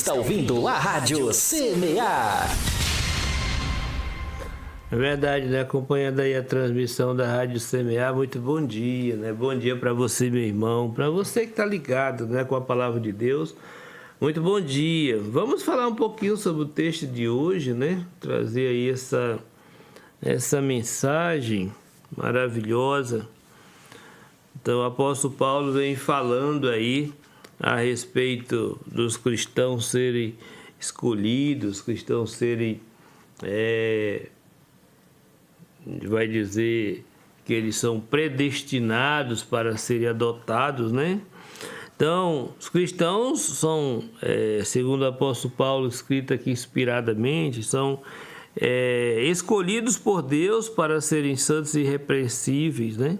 Está ouvindo a Rádio CMA. É verdade, né? Acompanhando aí a transmissão da Rádio CMA, muito bom dia, né? Bom dia para você, meu irmão, para você que está ligado, né, com a palavra de Deus. Muito bom dia. Vamos falar um pouquinho sobre o texto de hoje, né? Trazer aí essa mensagem maravilhosa. Então, o apóstolo Paulo vem falando aí a respeito dos cristãos serem escolhidos, cristãos serem, vai dizer que eles são predestinados para serem adotados, né? Então, os cristãos são, segundo o apóstolo Paulo, escrito aqui inspiradamente, são escolhidos por Deus para serem santos e irrepreensíveis, né?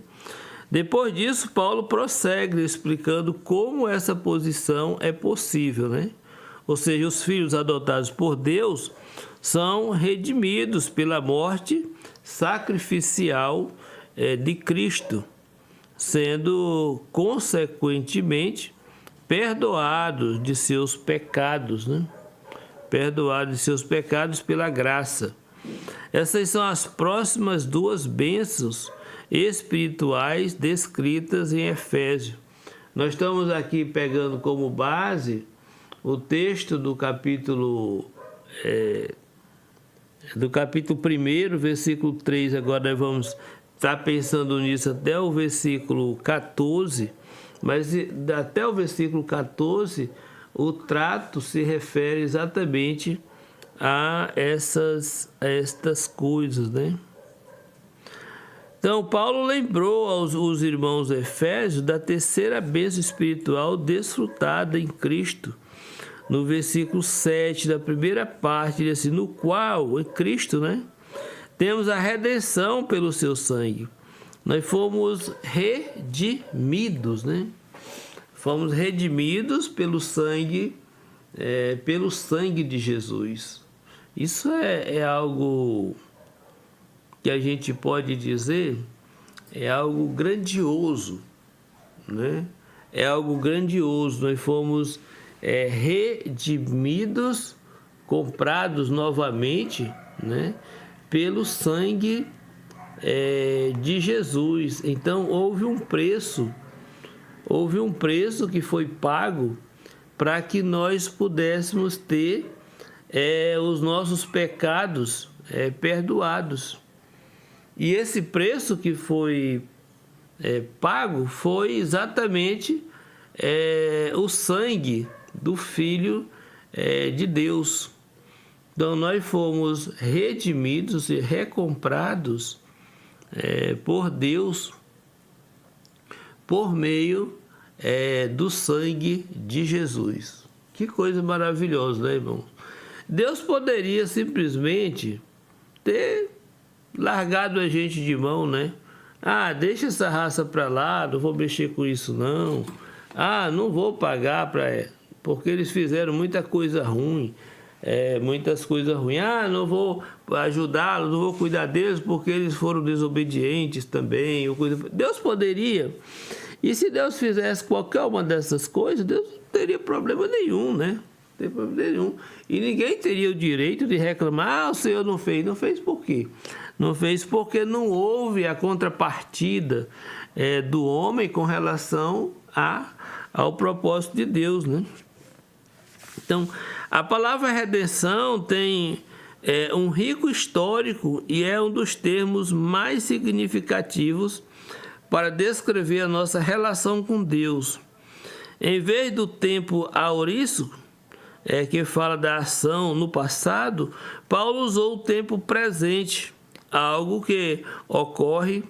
Depois disso, Paulo prossegue explicando como essa posição é possível, né? Ou seja, os filhos adotados por Deus são redimidos pela morte sacrificial de Cristo, sendo consequentemente perdoados de seus pecados, né? Perdoados de seus pecados pela graça. Essas são as próximas duas bênçãos espirituais descritas em Efésios. Nós estamos aqui pegando como base o texto do capítulo 1, versículo 3. Agora nós vamos estar pensando nisso até o versículo 14, mas até o versículo 14 o trato se refere exatamente a estas coisas, né? Então, Paulo lembrou aos irmãos efésios da terceira bênção espiritual desfrutada em Cristo. No versículo 7 da primeira parte, ele diz assim, no qual, em Cristo, né, temos a redenção pelo seu sangue. Nós fomos redimidos, né? Fomos redimidos pelo sangue de Jesus. Isso é algo que a gente pode dizer, é algo grandioso, né? É algo grandioso. Nós fomos redimidos, comprados novamente, né? Pelo sangue de Jesus. Então houve um preço que foi pago para que nós pudéssemos ter os nossos pecados perdoados. E esse preço que foi pago foi exatamente o sangue do Filho de Deus. Então nós fomos redimidos e recomprados por Deus por meio do sangue de Jesus. Que coisa maravilhosa, né, irmão? Deus poderia simplesmente ter largado a gente de mão, né? Ah, deixa essa raça para lá, não vou mexer com isso não. Ah, não vou pagar porque eles fizeram muita coisa ruim, muitas coisas ruins. Ah, não vou ajudá-los, não vou cuidar deles porque eles foram desobedientes também. Deus poderia. E se Deus fizesse qualquer uma dessas coisas, Deus não teria problema nenhum, né? Não tem problema nenhum. E ninguém teria o direito de reclamar, o Senhor não fez. Não fez por quê? Não fez porque não houve a contrapartida do homem com relação ao propósito de Deus, né? Então, a palavra redenção tem um rico histórico e é um dos termos mais significativos para descrever a nossa relação com Deus. Em vez do tempo aorístico, que fala da ação no passado, Paulo usou o tempo presente, algo que ocorre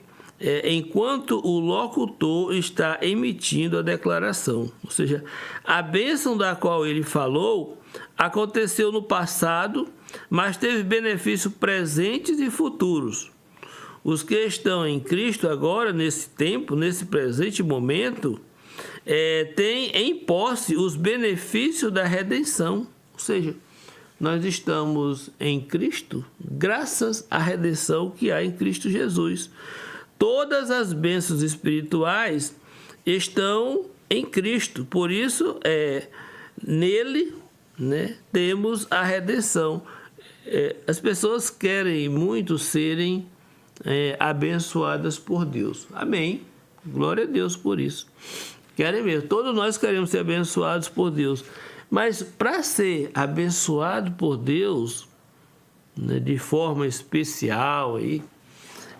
enquanto o locutor está emitindo a declaração. Ou seja, a bênção da qual ele falou aconteceu no passado, mas teve benefícios presentes e futuros. Os que estão em Cristo agora, nesse tempo, nesse presente momento, têm em posse os benefícios da redenção. Ou seja, nós estamos em Cristo graças à redenção que há em Cristo Jesus. Todas as bênçãos espirituais estão em Cristo. Por isso, nele, né, temos a redenção. As pessoas querem muito serem abençoadas por Deus. Amém. Glória a Deus por isso. Querem mesmo. Todos nós queremos ser abençoados por Deus. Mas para ser abençoado por Deus, né, de forma especial, aí,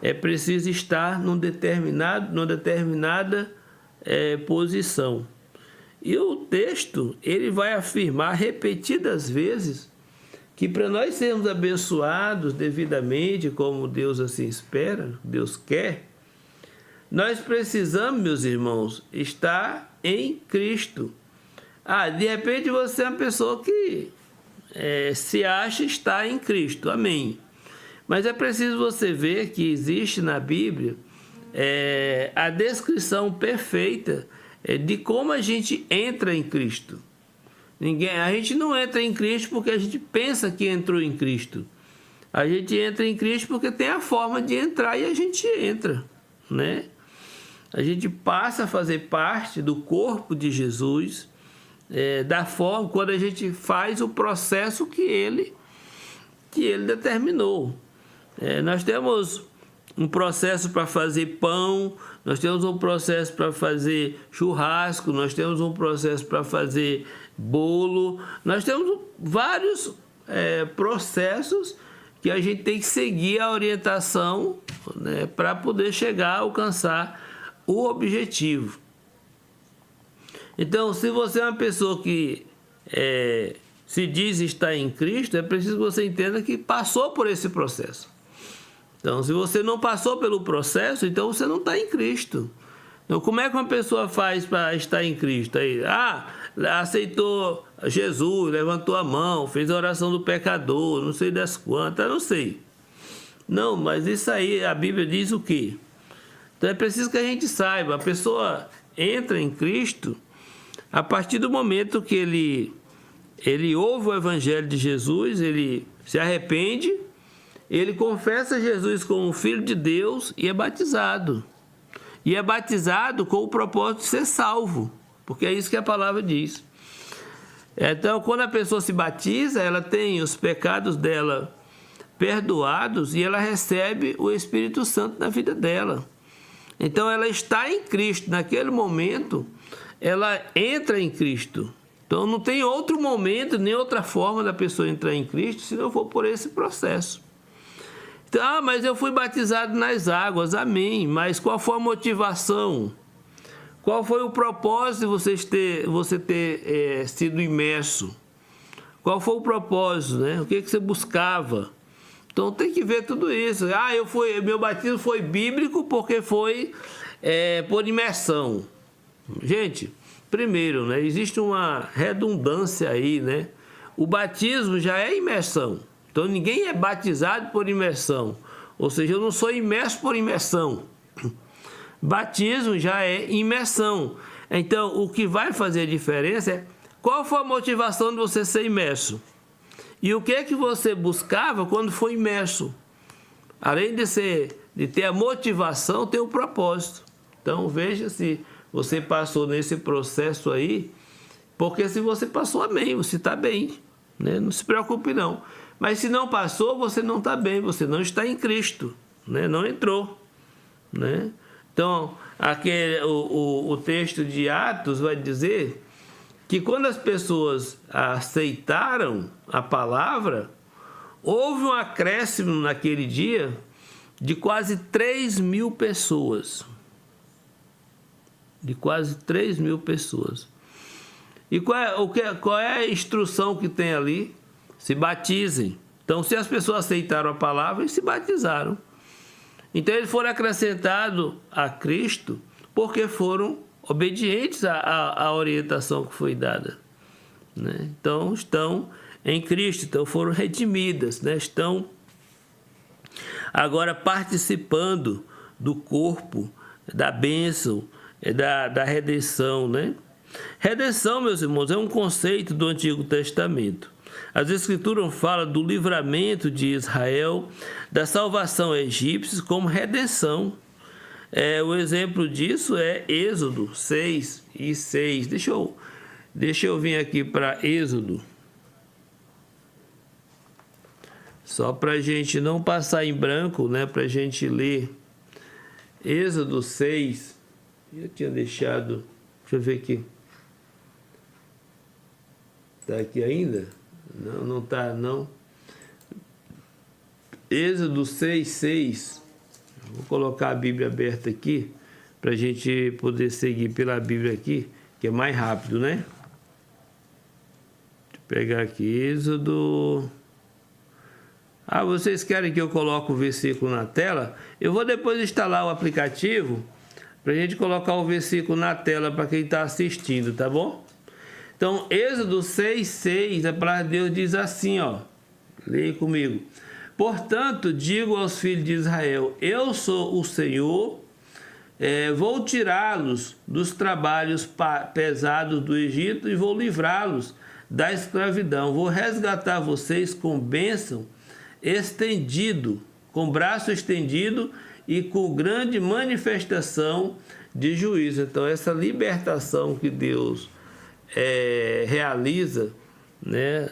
é preciso estar numa determinada posição. E o texto, ele vai afirmar repetidas vezes que para nós sermos abençoados devidamente, como Deus assim espera, Deus quer, nós precisamos, meus irmãos, estar em Cristo. De repente você é uma pessoa que se acha estar em Cristo, amém. Mas é preciso você ver que existe na Bíblia a descrição perfeita de como a gente entra em Cristo. A gente não entra em Cristo porque a gente pensa que entrou em Cristo. A gente entra em Cristo porque tem a forma de entrar e a gente entra, né? A gente passa a fazer parte do corpo de Jesus, da forma quando a gente faz o processo que ele determinou. Nós temos um processo para fazer pão, nós temos um processo para fazer churrasco, nós temos um processo para fazer bolo, nós temos vários processos que a gente tem que seguir a orientação, né, para poder chegar a alcançar o objetivo. Então, se você é uma pessoa que se diz estar em Cristo, é preciso que você entenda que passou por esse processo. Então, se você não passou pelo processo, então você não está em Cristo. Então, como é que uma pessoa faz para estar em Cristo? Aí, aceitou Jesus, levantou a mão, fez a oração do pecador, não sei das quantas, não sei. Não, mas isso aí, a Bíblia diz o quê? Então, é preciso que a gente saiba, a pessoa entra em Cristo a partir do momento que ele ouve o Evangelho de Jesus, ele se arrepende, ele confessa Jesus como Filho de Deus e é batizado. E é batizado com o propósito de ser salvo, porque é isso que a palavra diz. Então, quando a pessoa se batiza, ela tem os pecados dela perdoados e ela recebe o Espírito Santo na vida dela. Então, ela está em Cristo. Naquele momento, ela entra em Cristo. Então, não tem outro momento, nem outra forma da pessoa entrar em Cristo se não for por esse processo. Então, mas eu fui batizado nas águas, amém. Mas qual foi a motivação? Qual foi o propósito de você ter sido imerso? Qual foi o propósito, né? O que você buscava? Então tem que ver tudo isso. Meu batismo foi bíblico porque foi por imersão. Gente, primeiro, né, existe uma redundância aí, né? O batismo já é imersão. Então ninguém é batizado por imersão. Ou seja, eu não sou imerso por imersão. Batismo já é imersão. Então, o que vai fazer a diferença é qual foi a motivação de você ser imerso. E o que é que você buscava quando foi imerso? Além de ter a motivação, tem o propósito. Então, veja se você passou nesse processo aí, porque se você passou, amém, você está bem, né? Não se preocupe não. Mas se não passou, você não está bem, você não está em Cristo, né? Não entrou, né? Então, o texto de Atos vai dizer que quando as pessoas aceitaram a palavra, houve um acréscimo naquele dia de quase 3.000 pessoas. De quase 3.000 pessoas. E qual é a instrução que tem ali? Se batizem. Então, se as pessoas aceitaram a palavra, eles se batizaram. Então, eles foram acrescentados a Cristo porque foram obedientes à orientação que foi dada, né? Então, estão em Cristo, então foram redimidas, né? Estão agora participando do corpo, da bênção, da redenção, né? Redenção, meus irmãos, é um conceito do Antigo Testamento. As Escrituras falam do livramento de Israel, da salvação egípcia como redenção. O exemplo disso é Êxodo 6:6. Deixa eu vir aqui para Êxodo. Só para a gente não passar em branco, né? Para a gente ler Êxodo 6. Eu tinha deixado... Deixa eu ver aqui. Está aqui ainda? Não, não está, não. Êxodo 6:6. Vou colocar a Bíblia aberta aqui, para a gente poder seguir pela Bíblia aqui, que é mais rápido, né? Deixa eu pegar aqui, Êxodo... Ah, vocês querem que eu coloque o versículo na tela? Eu vou depois instalar o aplicativo, para a gente colocar o versículo na tela para quem está assistindo, tá bom? Então, Êxodo 6:6, a palavra de Deus diz assim, ó. Leia comigo. Portanto, digo aos filhos de Israel, eu sou o Senhor, vou tirá-los dos trabalhos pesados do Egito e vou livrá-los da escravidão. Vou resgatar vocês com bênção estendido, com braço estendido e com grande manifestação de juízo. Então, essa libertação que Deus realiza, né,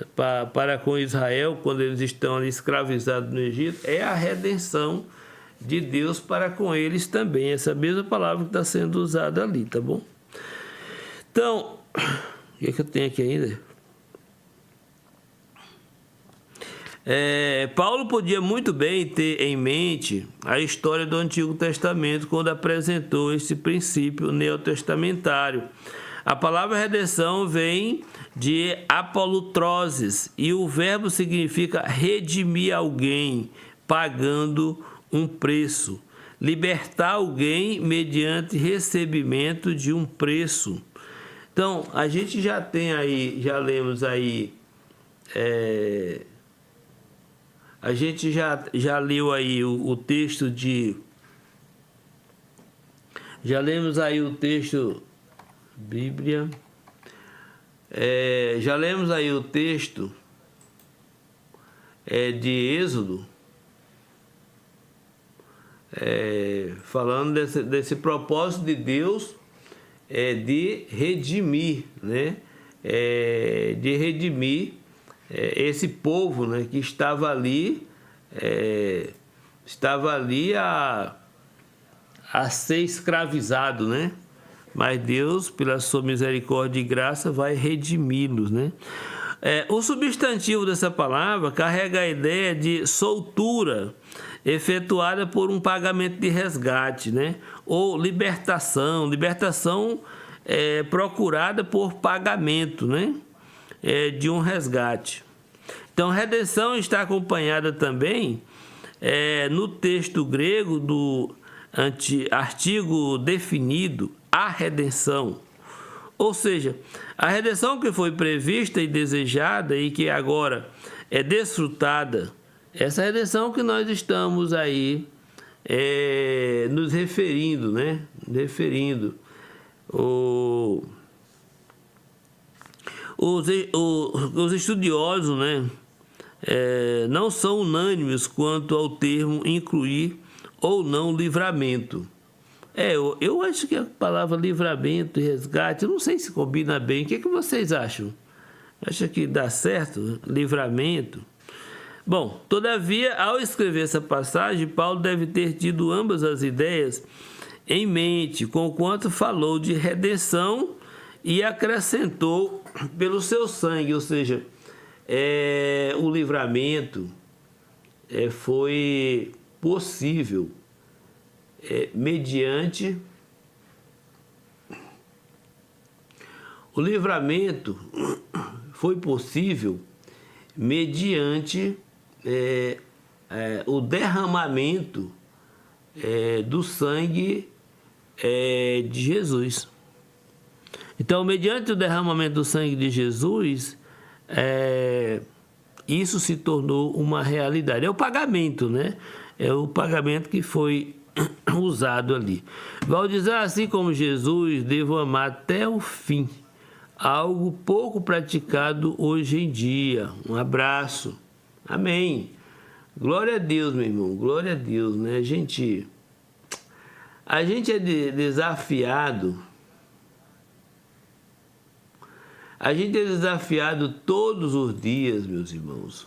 para com Israel, quando eles estão ali escravizados no Egito, é a redenção de Deus para com eles também. Essa mesma palavra que está sendo usada ali, tá bom? Então, o que é que eu tenho aqui ainda? Paulo podia muito bem ter em mente a história do Antigo Testamento quando apresentou esse princípio neotestamentário. A palavra redenção vem de apolutroses e o verbo significa redimir alguém, pagando um preço. Libertar alguém mediante recebimento de um preço. Então, a gente já tem aí, já lemos aí, a gente já leu aí o texto de... Já lemos aí o texto... Bíblia. Já lemos aí o texto de Êxodo, falando desse propósito de Deus de redimir, né? De redimir esse povo, né? Que estava ali a ser escravizado, né? Mas Deus, pela sua misericórdia e graça, vai redimi-los, né? O substantivo dessa palavra carrega a ideia de soltura efetuada por um pagamento de resgate, né? Ou libertação. Libertação procurada por pagamento, né? De um resgate. Então, redenção está acompanhada também no texto grego do artigo definido, a redenção. Ou seja, a redenção que foi prevista e desejada e que agora é desfrutada, essa redenção que nós estamos aí nos referindo, né? Os estudiosos, né? Não são unânimes quanto ao termo incluir ou não livramento. Eu acho que a palavra livramento e resgate, eu não sei se combina bem. O que vocês acham? Acha que dá certo? Livramento? Bom, todavia, ao escrever essa passagem, Paulo deve ter tido ambas as ideias em mente, conquanto falou de redenção e acrescentou pelo seu sangue, ou seja, o livramento foi possível mediante o livramento foi possível mediante o derramamento do sangue de Jesus. Então, mediante o derramamento do sangue de Jesus, isso se tornou uma realidade. É o pagamento, né? É o pagamento que foi usado ali. Vai dizer, assim como Jesus, devo amar até o fim. Algo pouco praticado hoje em dia. Um abraço. Amém. Glória a Deus, meu irmão. Glória a Deus, né? A gente é desafiado. A gente é desafiado todos os dias, meus irmãos,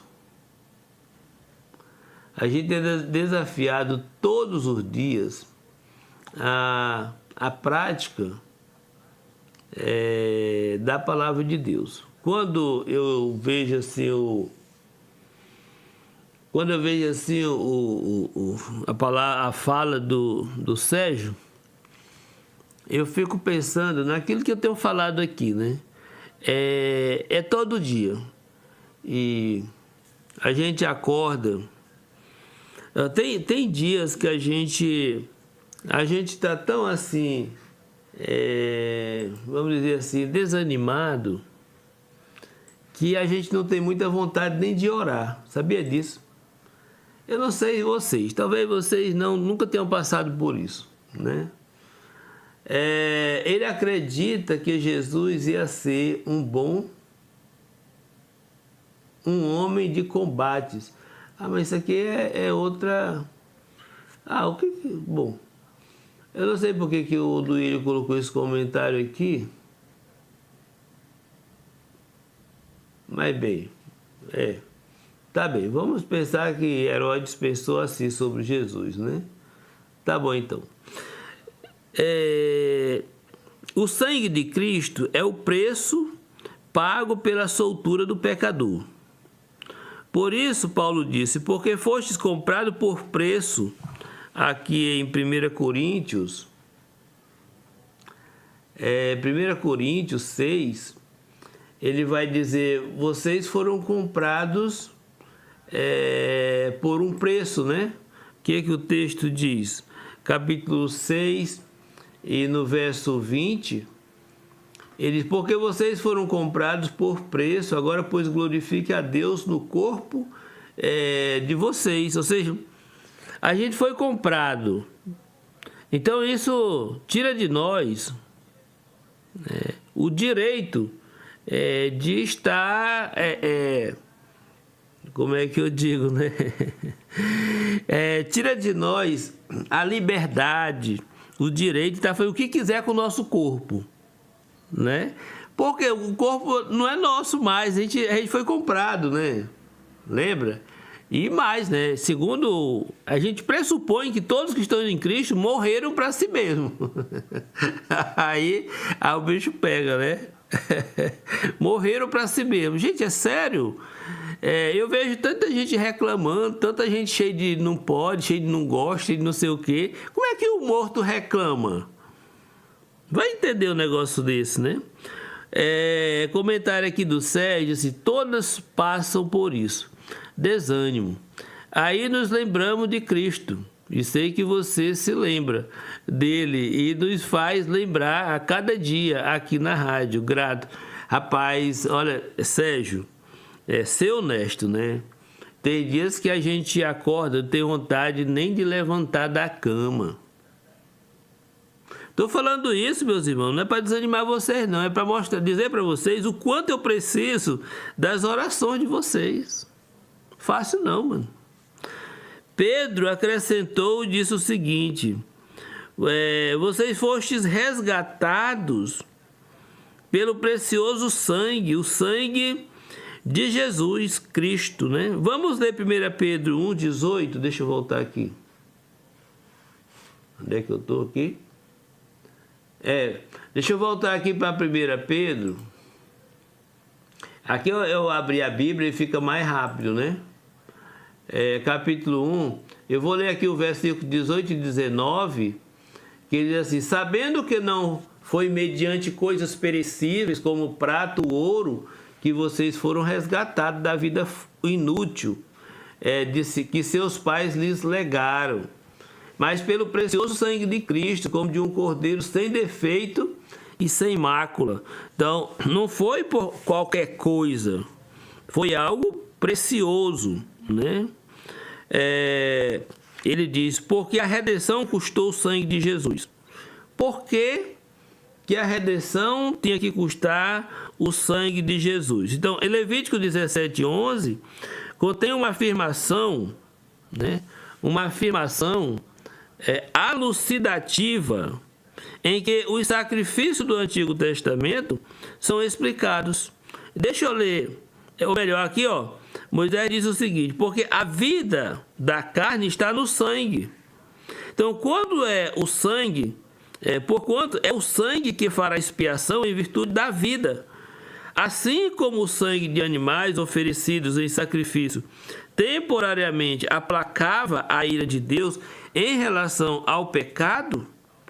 a gente é desafiado todos os dias a prática da palavra de Deus. Quando eu vejo assim a fala do Sérgio, eu fico pensando naquilo que eu tenho falado aqui, né? É todo dia. E a gente acorda. Tem dias que a gente está tão assim, vamos dizer assim, desanimado, que a gente não tem muita vontade nem de orar. Sabia disso? Eu não sei vocês, talvez vocês nunca tenham passado por isso, né? Ele acredita que Jesus ia ser um homem de combates. Mas isso aqui é outra... Bom, eu não sei porque que o Duílio colocou esse comentário aqui. Mas bem, tá bem, vamos pensar que Herodes pensou assim sobre Jesus, né? Tá bom, então. O sangue de Cristo é o preço pago pela soltura do pecador. Por isso, Paulo disse, porque fostes comprado por preço, aqui em 1 Coríntios 6, ele vai dizer, vocês foram comprados por um preço, né? O que o texto diz? Capítulo 6 e no verso 20, ele diz, porque vocês foram comprados por preço, agora pois glorifique a Deus no corpo de vocês. Ou seja, a gente foi comprado. Então isso tira de nós o direito de estar, como é que eu digo, né? Tira de nós a liberdade, o direito de estar fazendo o que quiser com o nosso corpo, né? Porque o corpo não é nosso mais, a gente foi comprado, né? Lembra? E mais, né? Segundo, a gente pressupõe que todos que estão em Cristo morreram para si mesmo. Aí o bicho pega, né? Morreram para si mesmo. Gente, é sério? Eu vejo tanta gente reclamando, tanta gente cheia de não pode, cheia de não gosta, cheia de não sei o quê. Como é que o morto reclama? Vai entender um negócio desse, né? Comentário aqui do Sérgio, assim, todas passam por isso. Desânimo. Aí nos lembramos de Cristo. E sei que você se lembra dele e nos faz lembrar a cada dia aqui na rádio. Grato. Rapaz, olha, Sérgio, ser honesto, né? Tem dias que a gente acorda, não tem vontade nem de levantar da cama. Estou falando isso, meus irmãos, não é para desanimar vocês, não. É para dizer para vocês o quanto eu preciso das orações de vocês. Fácil não, mano. Pedro acrescentou e disse o seguinte, vocês fostes resgatados pelo precioso sangue, o sangue de Jesus Cristo, né? Vamos ler 1 Pedro 1,18, deixa eu voltar aqui. Onde é que eu estou aqui? Deixa eu voltar aqui para 1 Pedro. Aqui eu abri a Bíblia e fica mais rápido, né? Capítulo 1, eu vou ler aqui o versículo 18 e 19, que ele diz assim, sabendo que não foi mediante coisas perecíveis, como prata ou ouro, que vocês foram resgatados da vida inútil, que seus pais lhes legaram, mas pelo precioso sangue de Cristo, como de um cordeiro sem defeito e sem mácula. Então, não foi por qualquer coisa, foi algo precioso, né? Ele diz, porque a redenção custou o sangue de Jesus. Por que a redenção tinha que custar o sangue de Jesus? Então, em Levítico 17:11, contém uma afirmação, né? Uma afirmação elucidativa, em que os sacrifícios do Antigo Testamento são explicados. Deixa eu ler, ou melhor, aqui, ó. Moisés diz o seguinte: porque a vida da carne está no sangue. Então, quando é o sangue, porquanto é o sangue que fará expiação em virtude da vida. Assim como o sangue de animais oferecidos em sacrifício temporariamente aplacava a ira de Deus em relação ao pecado,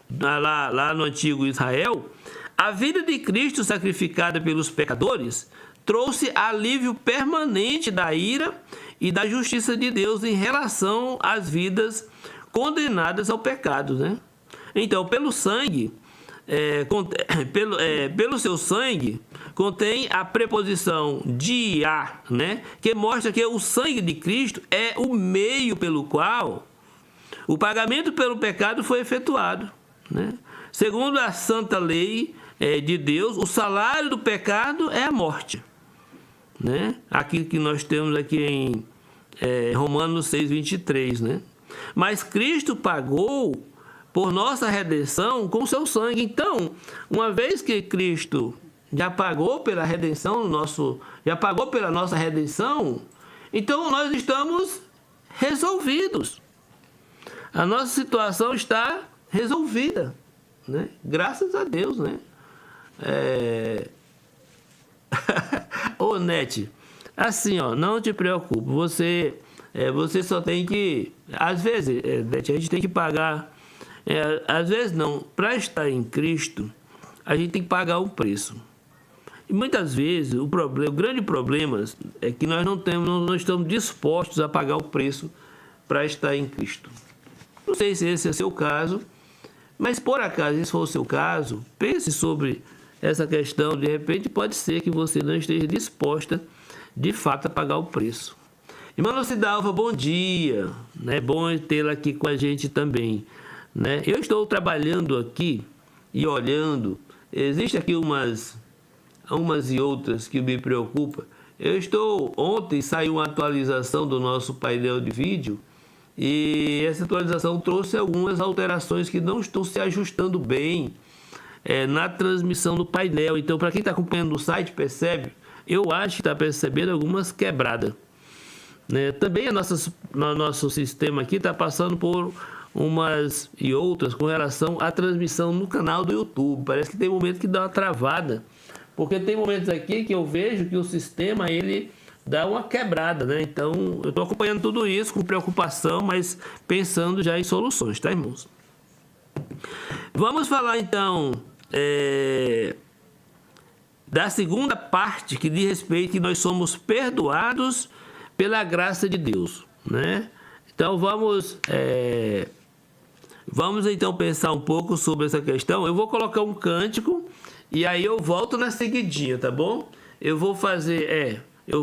lá no antigo Israel, a vida de Cristo sacrificada pelos pecadores trouxe alívio permanente da ira e da justiça de Deus em relação às vidas condenadas ao pecado, né? Então, pelo sangue, pelo seu sangue, contém a preposição de a, né? Que mostra que o sangue de Cristo é o meio pelo qual o pagamento pelo pecado foi efetuado, né? Segundo a santa lei de Deus, o salário do pecado é a morte, né? Aquilo que nós temos aqui em Romanos 6:23, né? Mas Cristo pagou por nossa redenção com seu sangue. Então, uma vez que Cristo já pagou pela redenção, já pagou pela nossa redenção, então nós estamos resolvidos. A nossa situação está resolvida, né? Graças a Deus, né? Ô, Nete, assim, ó, não te preocupe, você só tem que, às vezes, Nete, a gente tem que pagar, às vezes não, para estar em Cristo, a gente tem que pagar um preço. E muitas vezes o grande problema é que nós não estamos dispostos a pagar o preço para estar em Cristo. Não sei se esse é o seu caso, mas por acaso esse for o seu caso, pense sobre essa questão. De repente pode ser que você não esteja disposta de fato a pagar o preço. Irmã Lucidalva, bom dia, né? Bom tê-la aqui com a gente também, né? Eu estou trabalhando aqui e olhando, existe aqui umas e outras que me preocupam. Ontem saiu uma atualização do nosso painel de vídeo e essa atualização trouxe algumas alterações que não estão se ajustando bem na transmissão do painel. Então, para quem está acompanhando no site, percebe, eu acho que está percebendo algumas quebradas, né? Também nosso sistema aqui está passando por umas e outras com relação à transmissão no canal do YouTube. Parece que tem momento que dá uma travada, porque tem momentos aqui que eu vejo que o sistema ele dá uma quebrada, né? Então, eu estou acompanhando tudo isso com preocupação, mas pensando já em soluções, tá, irmãos? Vamos falar, então, da segunda parte, que diz respeito que nós somos perdoados pela graça de Deus, né? Então, vamos então pensar um pouco sobre essa questão. Eu vou colocar um cântico e aí eu volto na seguidinha, tá bom? Eu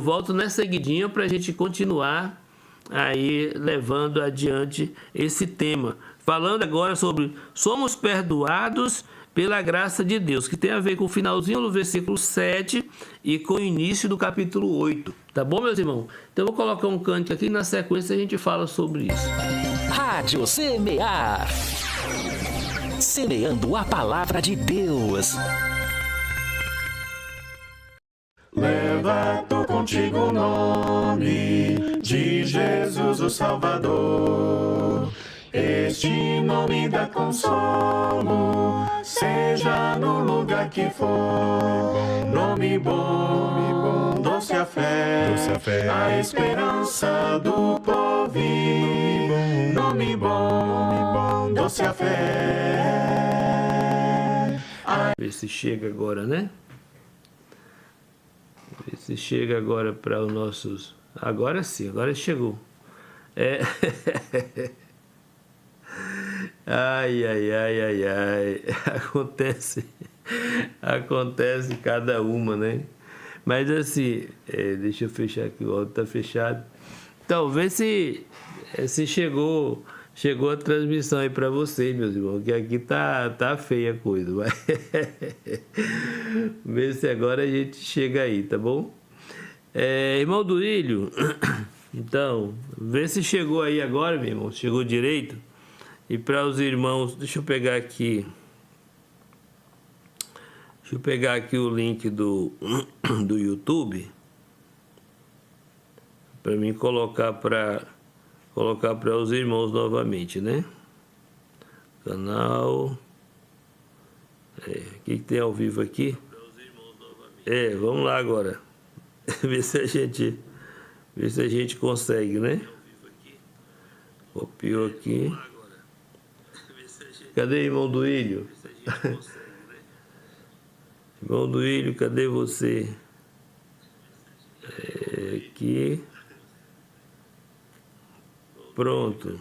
volto na seguidinha para a gente continuar aí levando adiante esse tema. Falando agora sobre somos perdoados pela graça de Deus, que tem a ver com o finalzinho do versículo 7 e com o início do capítulo 8. Tá bom, meus irmãos? Então eu vou colocar um cântico aqui e na sequência a gente fala sobre isso. Rádio Semear. Semeando a palavra de Deus. Leva tu contigo o nome de Jesus o Salvador. Este nome dá consolo, seja no lugar que for. Nome bom, doce a fé, a esperança do povo. Nome bom, doce a fé. Ver se chega agora, né? Ver se chega agora para os nossos... Agora sim, agora chegou. Ai. Acontece cada uma, né? Mas assim, deixa eu fechar aqui, o áudio tá fechado. Então, vê se chegou a transmissão aí para vocês, meus irmãos, que aqui tá feia a coisa. Mas vê se agora a gente chega aí, tá bom? Irmão Durílio, então, vê se chegou aí agora, meu irmão, chegou direito. E para os irmãos, deixa eu pegar aqui o link do YouTube, para mim colocar para os irmãos novamente, né? Canal. O que tem ao vivo aqui? Vamos lá agora. ver se a gente consegue, né? Copiou aqui. Cadê irmão Duílio? Irmão Duílio, cadê você? Aqui. Pronto.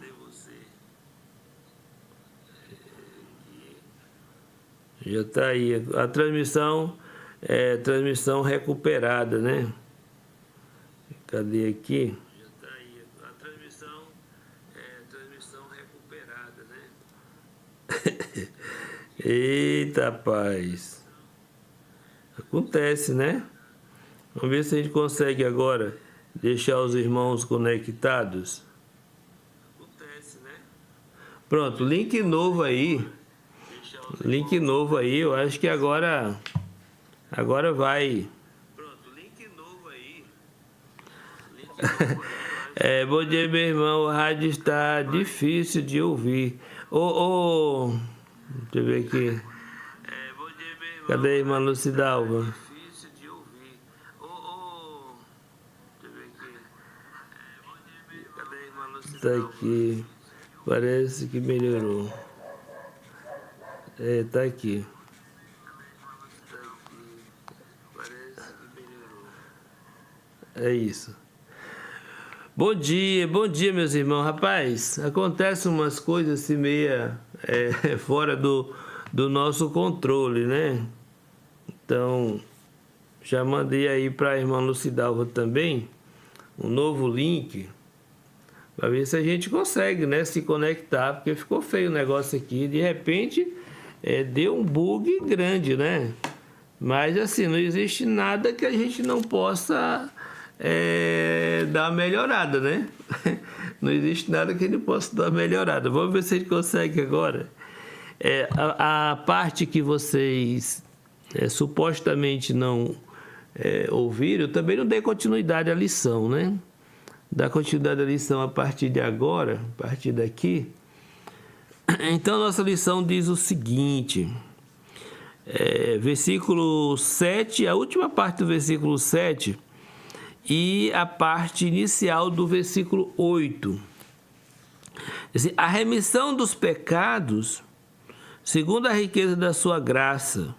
Já está aí. A transmissão é transmissão recuperada, né? Cadê aqui? Já está aí. A transmissão é transmissão recuperada, né? Eita, paz. Acontece, né? Vamos ver se a gente consegue agora deixar os irmãos conectados. Acontece, né? Pronto, link novo aí. Link novo aí, eu acho que agora vai. Pronto, link novo aí. Bom dia, meu irmão. O rádio está difícil de ouvir. Deixa eu ver aqui. Cadê a irmã Lucidalva? Está aqui. Parece que melhorou. Tá aqui. É isso. Bom dia, meus irmãos. Rapaz, acontecem umas coisas assim meia fora do nosso controle, né? Então, já mandei aí para a irmã Lucidalva também um novo link para ver se a gente consegue, né, se conectar, porque ficou feio o negócio aqui. De repente, deu um bug grande, né? Mas assim, não existe nada que a gente não possa dar uma melhorada, né? Não existe nada que a gente possa dar uma melhorada. Vamos ver se a gente consegue agora. A parte que vocês supostamente não ouviram, eu também não dei continuidade à lição, né? Dar continuidade à lição a partir de agora, a partir daqui. Então, nossa lição diz o seguinte, versículo 7, a última parte do versículo 7 e a parte inicial do versículo 8. Assim, a remissão dos pecados, segundo a riqueza da sua graça,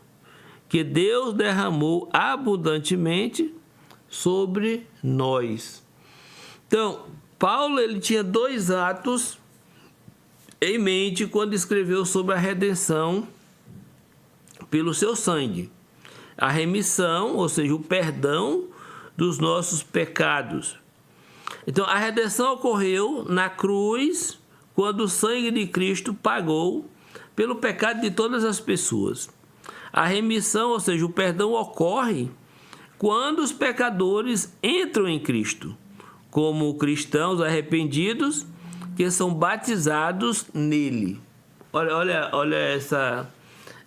que Deus derramou abundantemente sobre nós. Então, Paulo ele tinha dois atos em mente quando escreveu sobre a redenção pelo seu sangue. A remissão, ou seja, o perdão dos nossos pecados. Então, a redenção ocorreu na cruz, quando o sangue de Cristo pagou pelo pecado de todas as pessoas. A remissão, ou seja, o perdão ocorre quando os pecadores entram em Cristo, como cristãos arrependidos que são batizados nele. Olha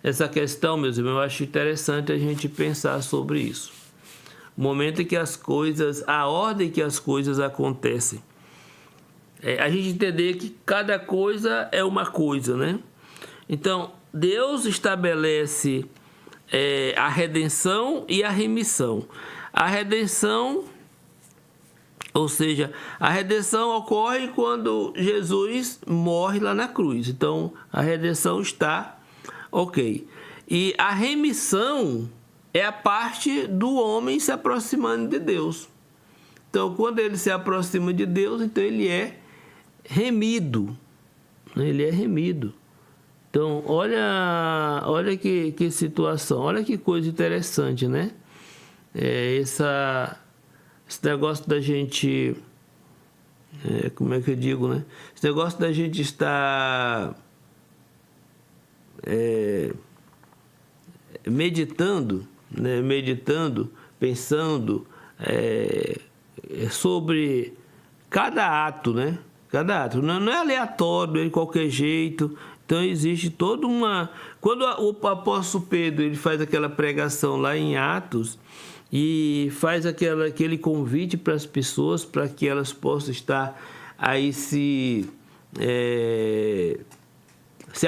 essa questão, meus irmãos, eu acho interessante a gente pensar sobre isso. O momento em que a ordem que as coisas acontecem. A gente entender que cada coisa é uma coisa, né? Então, Deus estabelece a redenção e a remissão. A redenção, ou seja, a redenção ocorre quando Jesus morre lá na cruz. Então, a redenção está ok. E a remissão é a parte do homem se aproximando de Deus. Então, quando ele se aproxima de Deus, então ele é remido. Ele é remido. Então, olha que situação, olha que coisa interessante, né? Esse negócio da gente... como é que eu digo, né? Esse negócio da gente estar meditando, né? Pensando sobre cada ato, né? Cada ato. Não é aleatório, é de qualquer jeito. Então, existe toda uma... Quando o apóstolo Pedro ele faz aquela pregação lá em Atos, e faz aquele convite para as pessoas para que elas possam estar aí se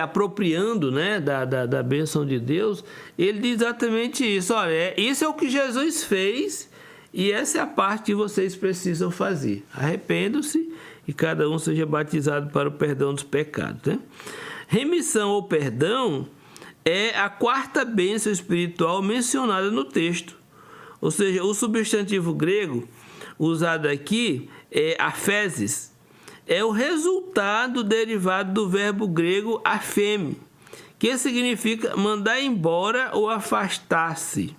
apropriando, né, da bênção de Deus. Ele diz exatamente isso: olha, isso é o que Jesus fez e essa é a parte que vocês precisam fazer. Arrependam-se e cada um seja batizado para o perdão dos pecados, né? Remissão ou perdão é a quarta bênção espiritual mencionada no texto. Ou seja, o substantivo grego usado aqui é aphesis. É o resultado derivado do verbo grego aphemi, que significa mandar embora ou afastar-se.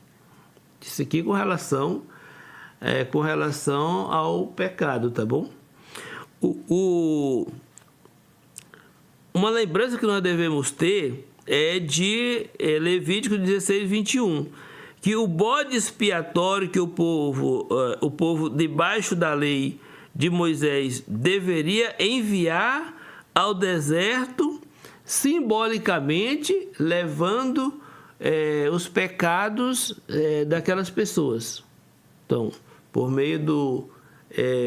Isso aqui com relação ao pecado, tá bom? Uma lembrança que nós devemos ter é de Levítico 16, 21, que o bode expiatório que o povo debaixo da lei de Moisés deveria enviar ao deserto, simbolicamente levando os pecados daquelas pessoas. Então, por meio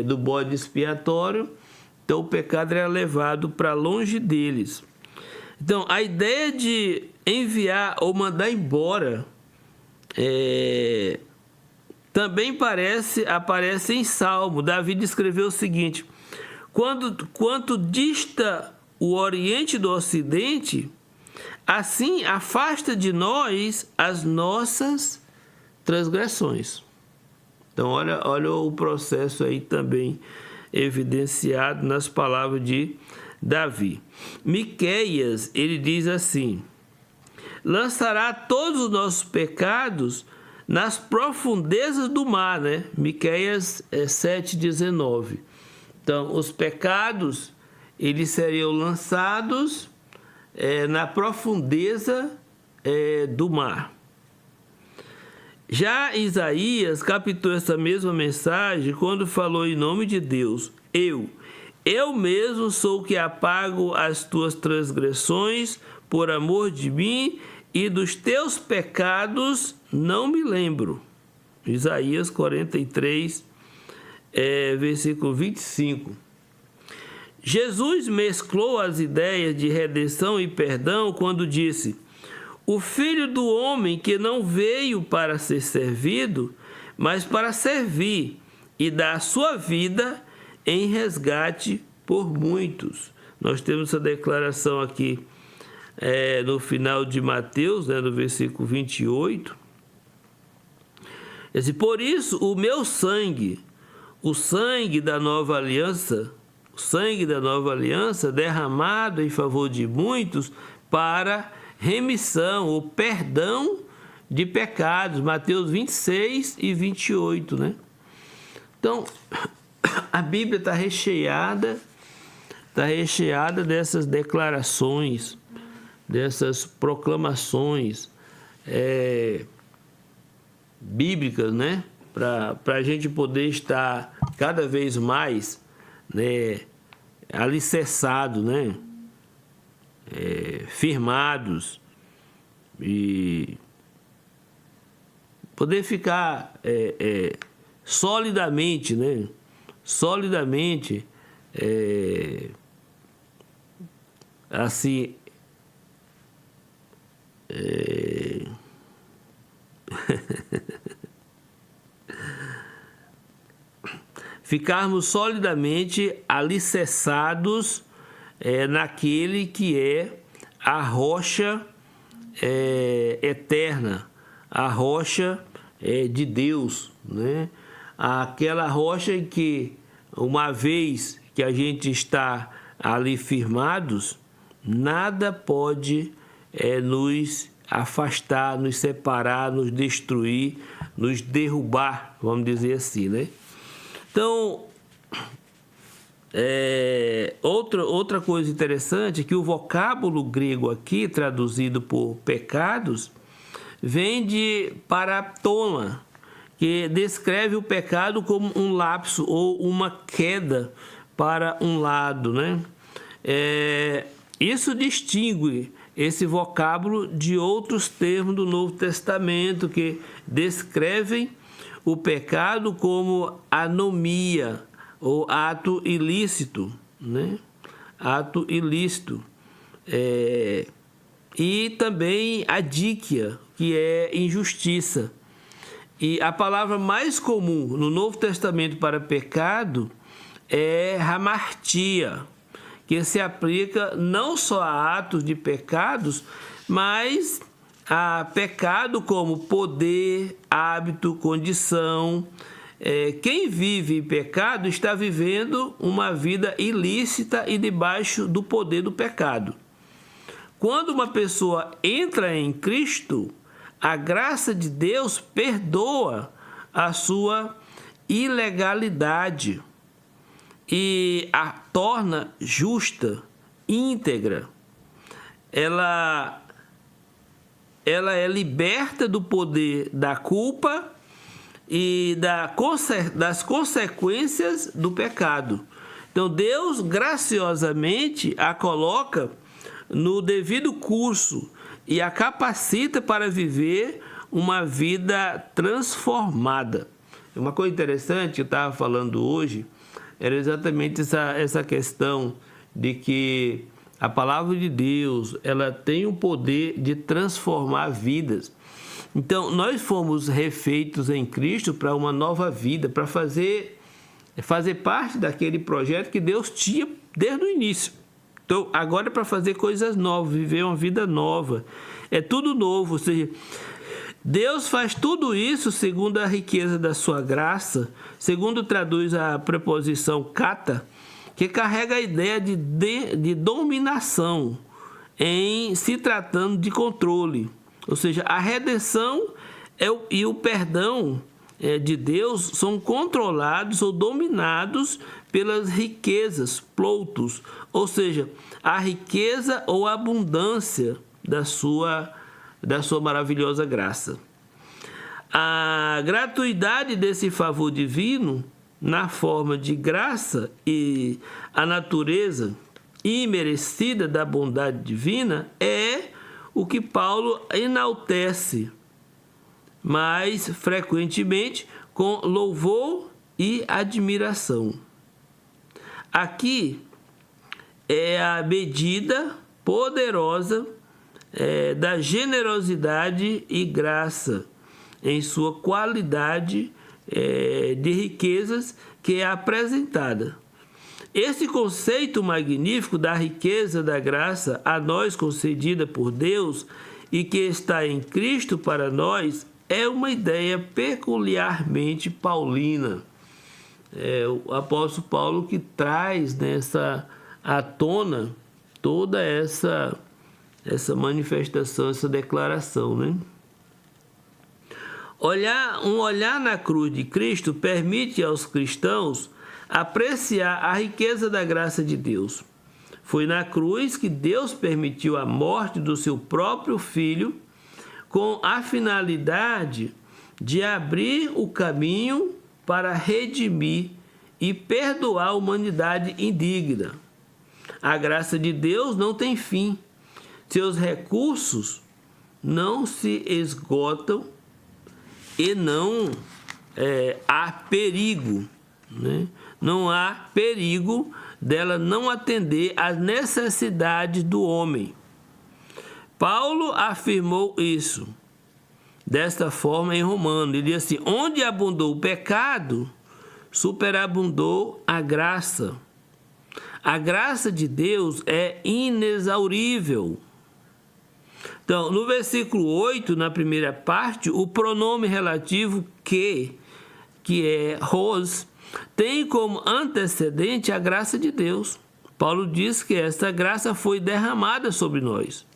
do bode expiatório, então o pecado era levado para longe deles. Então, a ideia de enviar ou mandar embora também aparece em Salmo. Davi escreveu o seguinte: quanto dista o Oriente do Ocidente, assim afasta de nós as nossas transgressões. Então, olha o processo aí também evidenciado nas palavras de Davi. Miqueias, ele diz assim: lançará todos os nossos pecados nas profundezas do mar, né? Miqueias 7,19. Então, os pecados, eles seriam lançados na profundeza do mar. Já Isaías captou essa mesma mensagem quando falou em nome de Deus: eu mesmo sou o que apago as tuas transgressões por amor de mim, e dos teus pecados não me lembro. Isaías 43, versículo 25. Jesus mesclou as ideias de redenção e perdão quando disse: o Filho do Homem que não veio para ser servido, mas para servir e dar a sua vida em resgate por muitos. Nós temos essa declaração aqui no final de Mateus, no versículo 28. Por isso, o meu sangue, o sangue da nova aliança, derramado em favor de muitos para remissão ou perdão de pecados. Mateus 26 e 28, né? Então, a Bíblia está recheada dessas declarações, dessas proclamações bíblicas, né? Para a gente poder estar cada vez mais, né, alicerçado, né? Firmados e poder ficar solidamente, né? Solidamente assim ficarmos solidamente alicerçados naquele que é a rocha eterna, a rocha de Deus, né? Aquela rocha em que, uma vez que a gente está ali firmados, nada pode nos afastar, nos separar, nos destruir, nos derrubar, vamos dizer assim, né? Então, outra coisa interessante é que o vocábulo grego aqui, traduzido por pecados, vem de paraptoma, que descreve o pecado como um lapso ou uma queda para um lado, né? Isso distingue esse vocábulo de outros termos do Novo Testamento que descrevem o pecado como anomia ou ato ilícito, né? Ato ilícito. E também adíquia, que é injustiça. E a palavra mais comum no Novo Testamento para pecado é hamartia, que se aplica não só a atos de pecados, mas a pecado como poder, hábito, condição. Quem vive em pecado está vivendo uma vida ilícita e debaixo do poder do pecado. Quando uma pessoa entra em Cristo, a graça de Deus perdoa a sua ilegalidade e a torna justa, íntegra. Ela é liberta do poder da culpa e das consequências do pecado. Então, Deus graciosamente a coloca no devido curso e a capacita para viver uma vida transformada. Uma coisa interessante que eu estava falando hoje era exatamente essa questão de que a palavra de Deus, ela tem o poder de transformar vidas. Então, nós fomos refeitos em Cristo para uma nova vida, para fazer parte daquele projeto que Deus tinha desde o início. Então, agora é para fazer coisas novas, viver uma vida nova. É tudo novo, ou seja, Deus faz tudo isso segundo a riqueza da sua graça, segundo traduz a preposição kata, que carrega a ideia de dominação em se tratando de controle. Ou seja, a redenção e o perdão de Deus são controlados ou dominados pelas riquezas, ploutos, ou seja, a riqueza ou a abundância da sua maravilhosa graça. A gratuidade desse favor divino, na forma de graça, e a natureza imerecida da bondade divina é o que Paulo enaltece mais frequentemente com louvor e admiração. Aqui é a medida poderosa da generosidade e graça em sua qualidade de riquezas que é apresentada. Esse conceito magnífico da riqueza da graça a nós concedida por Deus e que está em Cristo para nós é uma ideia peculiarmente paulina. O apóstolo Paulo que traz à tona toda essa manifestação, essa declaração, né? Um olhar na cruz de Cristo permite aos cristãos apreciar a riqueza da graça de Deus. Foi na cruz que Deus permitiu a morte do seu próprio Filho com a finalidade de abrir o caminho para redimir e perdoar a humanidade indigna. A graça de Deus não tem fim. Seus recursos não se esgotam e não há perigo, né? Não há perigo dela não atender às necessidades do homem. Paulo afirmou isso desta forma em Romanos. Ele diz assim: onde abundou o pecado, superabundou a graça. A graça de Deus é inexaurível. Então, no versículo 8, na primeira parte, o pronome relativo que é hos, tem como antecedente a graça de Deus. Paulo diz que esta graça foi derramada sobre nós.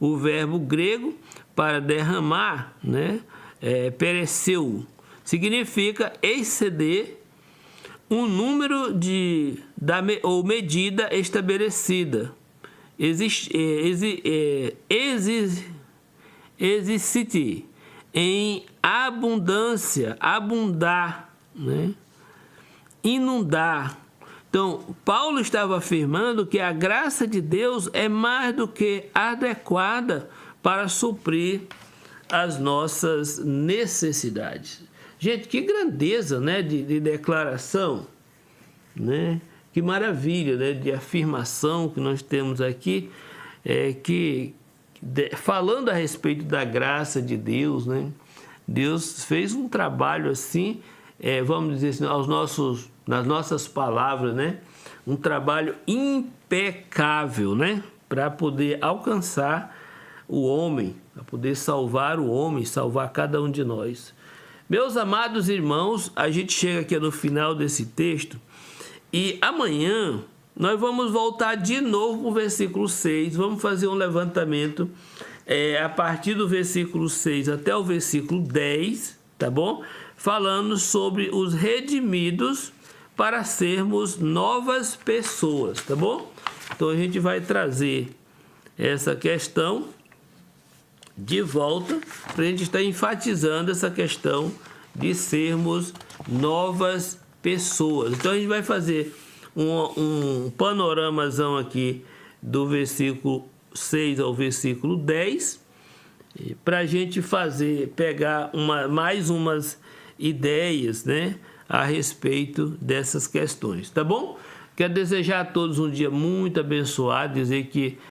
O verbo grego para derramar, pereceu, significa exceder um número ou medida estabelecida. Existe em abundância, abundar, inundar. Então, Paulo estava afirmando que a graça de Deus é mais do que adequada para suprir as nossas necessidades. Gente, que grandeza, né, de declaração, né? Que maravilha, né, de afirmação que nós temos aqui, falando a respeito da graça de Deus, né? Deus fez um trabalho assim, vamos dizer assim, nas nossas palavras, né? Um trabalho impecável, né? Para poder alcançar o homem, para poder salvar o homem, salvar cada um de nós. Meus amados irmãos, a gente chega aqui no final desse texto e amanhã nós vamos voltar de novo para o versículo 6, vamos fazer um levantamento a partir do versículo 6 até o versículo 10, tá bom? Falando sobre os redimidos para sermos novas pessoas, tá bom? Então a gente vai trazer essa questão de volta para a gente estar enfatizando essa questão de sermos novas pessoas. Então a gente vai fazer um panoramazão aqui do versículo 6 ao versículo 10 para a gente pegar mais umas ideias, né, a respeito dessas questões, tá bom? Quero desejar a todos um dia muito abençoado, dizer que